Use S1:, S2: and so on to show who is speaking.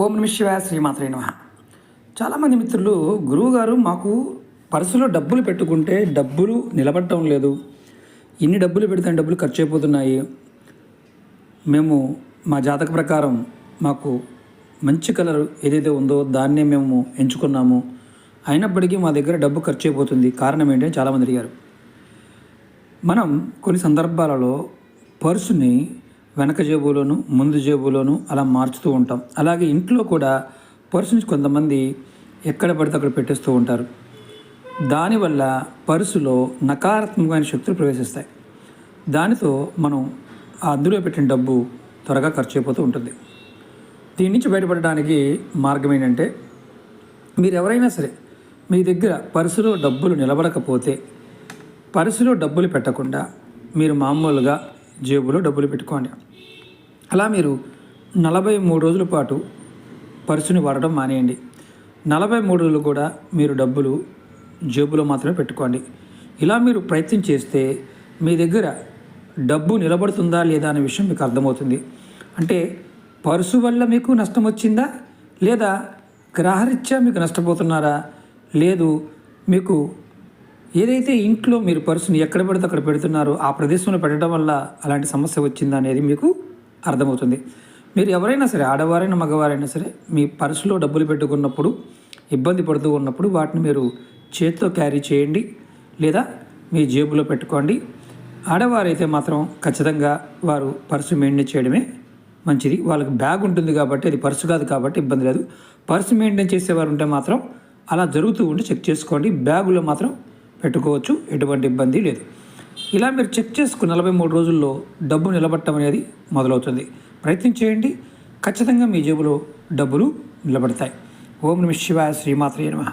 S1: ఓం నమ శివాయ శ్రీమాత్రే నమః. చాలామంది మిత్రులు, గురువుగారు మాకు పర్సులో డబ్బులు పెట్టుకుంటే డబ్బులు నిలబడటం లేదు, ఇన్ని డబ్బులు పెడితే డబ్బులు ఖర్చు అయిపోతున్నాయి, మేము మా జాతక ప్రకారం మాకు మంచి కలర్ ఏదైతే ఉందో దాన్నే మేము ఎంచుకున్నాము, అయినప్పటికీ మా దగ్గర డబ్బు ఖర్చు అయిపోతుంది, కారణం ఏంటని చాలామంది అడిగారు. మనం కొన్ని సందర్భాలలో పర్సుని వెనక జేబులోను ముందు జేబులోను అలా మార్చుతూ ఉంటాం. అలాగే ఇంట్లో కూడా పర్సుని కొంతమంది ఎక్కడ పడితే అక్కడ పెట్టేస్తూ ఉంటారు. దానివల్ల పర్సులో నకారాత్మకమైన శక్తులు ప్రవేశిస్తాయి. దానితో మనం అందులో పెట్టిన డబ్బు త్వరగా ఖర్చు అయిపోతూ ఉంటుంది. దీని నుంచి బయటపడడానికి మార్గం ఏంటంటే, మీరు ఎవరైనా సరే మీ దగ్గర పర్సులో డబ్బులు నిలబడకపోతే పర్సులో డబ్బులు పెట్టకుండా మీరు మామూలుగా జేబులో డబ్బులు పెట్టుకోండి. అలా మీరు 43 రోజుల పాటు పర్సుని వాడడం మానేయండి. 43 రోజులు కూడా మీరు డబ్బులు జేబులో మాత్రమే పెట్టుకోండి. ఇలా మీరు ప్రయత్నం చేస్తే మీ దగ్గర డబ్బు నిలబడుతుందా లేదా అనే విషయం మీకు అర్థమవుతుంది. అంటే పర్సు వల్ల మీకు నష్టం వచ్చిందా, లేదా గ్రహరీత్యా మీకు నష్టపోతున్నారా, లేదు మీకు ఏదైతే ఇంట్లో మీరు పర్సుని ఎక్కడ పడితే అక్కడ పెడుతున్నారో ఆ ప్రదేశంలో పెట్టడం వల్ల అలాంటి సమస్య వచ్చిందా అనేది మీకు అర్థమవుతుంది. మీరు ఎవరైనా సరే, ఆడవారైనా మగవారైనా సరే, మీ పర్సులో డబ్బులు పెట్టుకున్నప్పుడు ఇబ్బంది పడుతూ ఉన్నప్పుడు వాటిని మీరు చేతితో క్యారీ చేయండి, లేదా మీ జేబులో పెట్టుకోండి. ఆడవారైతే మాత్రం ఖచ్చితంగా వారు పర్సు మెయింటైన్ చేయడమే మంచిది. వాళ్ళకి బ్యాగ్ ఉంటుంది కాబట్టి, అది పర్సు కాదు కాబట్టి ఇబ్బంది లేదు. పర్సు మెయింటైన్ చేసేవారు ఉంటే మాత్రం అలా జరుగుతూ ఉండి చెక్ చేసుకోండి. బ్యాగులో మాత్రం పెట్టుకోవచ్చు, ఎటువంటి ఇబ్బంది లేదు. ఇలా మీరు చెక్ చేసుకుని 43 రోజుల్లో డబ్బు నిలబడటం అనేది మొదలవుతుంది. ప్రయత్నం చేయండి, ఖచ్చితంగా మీ జేబులో డబ్బులు నిలబడతాయి. ఓం నమ శివాయ శ్రీమాత్రే నమః.